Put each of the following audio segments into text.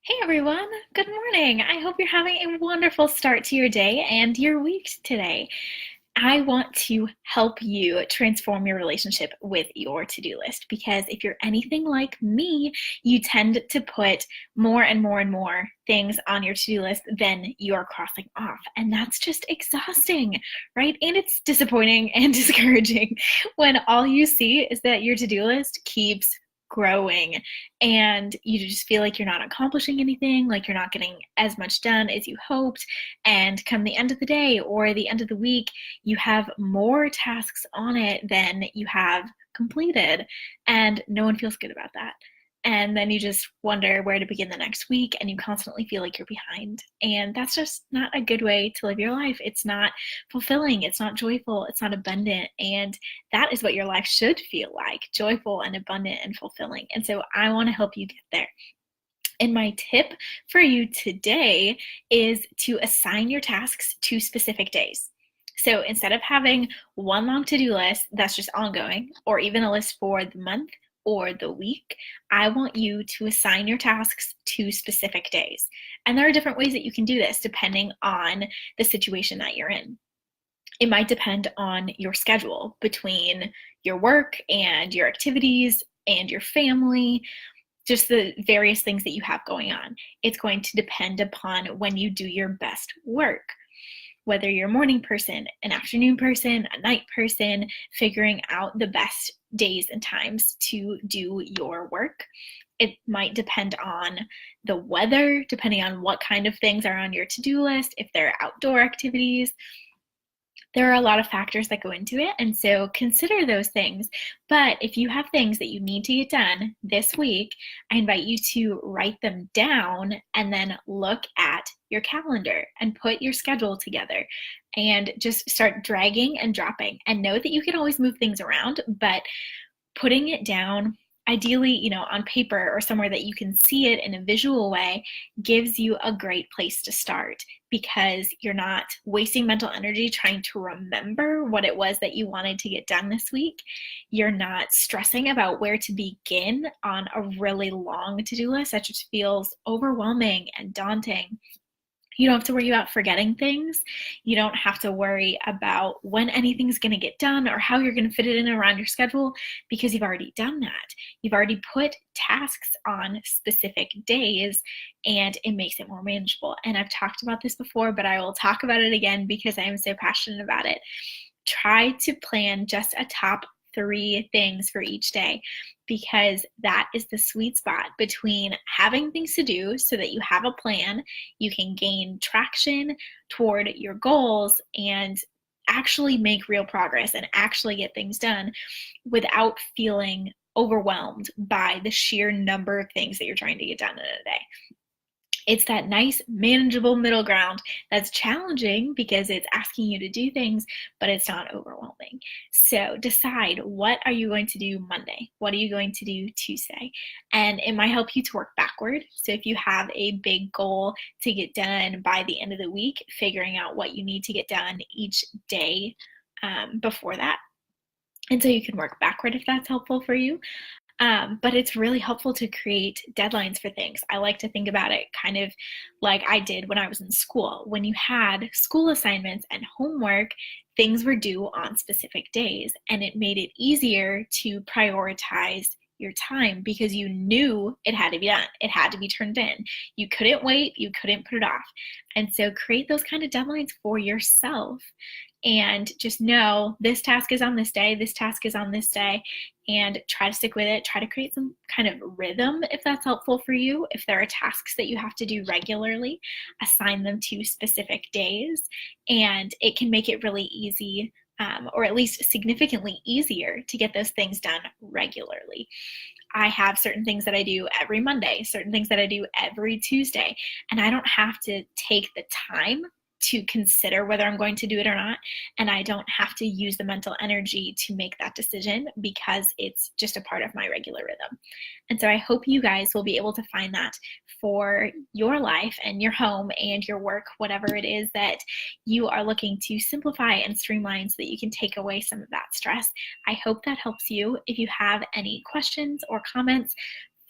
Hey everyone, good morning. I hope you're having a wonderful start to your day and your week today. I want to help you transform your relationship with your to-do list because if you're anything like me, you tend to put more and more and more things on your to-do list than you're crossing off. And that's just exhausting, right? And it's disappointing and discouraging when all you see is that your to-do list keeps growing and you just feel like you're not accomplishing anything, like you're not getting as much done as you hoped. And come the end of the day or the end of the week, you have more tasks on it than you have completed, and no one feels good about that. And then you just wonder where to begin the next week, and you constantly feel like you're behind. And that's just not a good way to live your life. It's not fulfilling, it's not joyful, it's not abundant. And that is what your life should feel like, joyful and abundant and fulfilling. And so I want to help you get there. And my tip for you today is to assign your tasks to specific days. So instead of having one long to-do list that's just ongoing, or even a list for the month or the week, I want you to assign your tasks to specific days. And there are different ways that you can do this depending on the situation that you're in. It might depend on your schedule between your work and your activities and your family, just the various things that you have going on. It's going to depend upon when you do your best work. Whether you're a morning person, an afternoon person, a night person, figuring out the best days and times to do your work. It might depend on the weather, depending on what kind of things are on your to-do list, if they're outdoor activities. There are a lot of factors that go into it, and so consider those things. But if you have things that you need to get done this week, I invite you to write them down and then look at your calendar and put your schedule together and just start dragging and dropping. And know that you can always move things around, but putting it down, ideally, on paper or somewhere that you can see it in a visual way, gives you a great place to start because you're not wasting mental energy trying to remember what it was that you wanted to get done this week. You're not stressing about where to begin on a really long to-do list that just feels overwhelming and daunting. You don't have to worry about forgetting things. You don't have to worry about when anything's going to get done or how you're going to fit it in around your schedule because you've already done that. You've already put tasks on specific days and it makes it more manageable. And I've talked about this before, but I will talk about it again because I am so passionate about it. Try to plan just a top 3 things for each day because that is the sweet spot between having things to do so that you have a plan, you can gain traction toward your goals and actually make real progress and actually get things done without feeling overwhelmed by the sheer number of things that you're trying to get done in a day. It's that nice, manageable middle ground that's challenging because it's asking you to do things, but it's not overwhelming. So decide, what are you going to do Monday? What are you going to do Tuesday? And it might help you to work backward. So if you have a big goal to get done by the end of the week, figuring out what you need to get done each day before that. And so you can work backward if that's helpful for you. But it's really helpful to create deadlines for things. I like to think about it kind of like I did when I was in school. When you had school assignments and homework, things were due on specific days, and it made it easier to prioritize your time because you knew it had to be done. It had to be turned in. You couldn't wait. You couldn't put it off. And so create those kind of deadlines for yourself and just know this task is on this day, this task is on this day, and try to stick with it. Try to create some kind of rhythm if that's helpful for you. If there are tasks that you have to do regularly, assign them to specific days, and it can make it really easy, or at least significantly easier to get those things done regularly. I have certain things that I do every Monday, certain things that I do every Tuesday, and I don't have to take the time to consider whether I'm going to do it or not. And I don't have to use the mental energy to make that decision because it's just a part of my regular rhythm. And so I hope you guys will be able to find that for your life and your home and your work, whatever it is that you are looking to simplify and streamline so that you can take away some of that stress. I hope that helps you. If you have any questions or comments,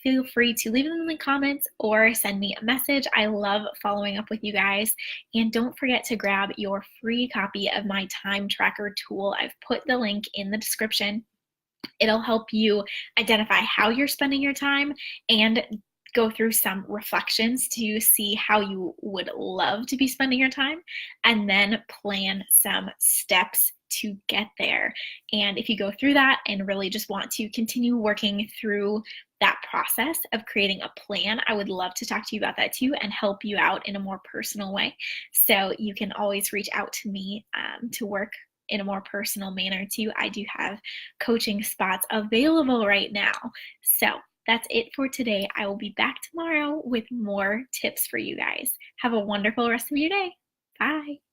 feel free to leave them in the comments or send me a message. I love following up with you guys. And don't forget to grab your free copy of my time tracker tool. I've put the link in the description. It'll help you identify how you're spending your time and go through some reflections to see how you would love to be spending your time, and then plan some steps to get there. And if you go through that and really just want to continue working through that process of creating a plan, I would love to talk to you about that too and help you out in a more personal way. So you can always reach out to me to work in a more personal manner too. I do have coaching spots available right now. So that's it for today. I will be back tomorrow with more tips for you guys. Have a wonderful rest of your day. Bye.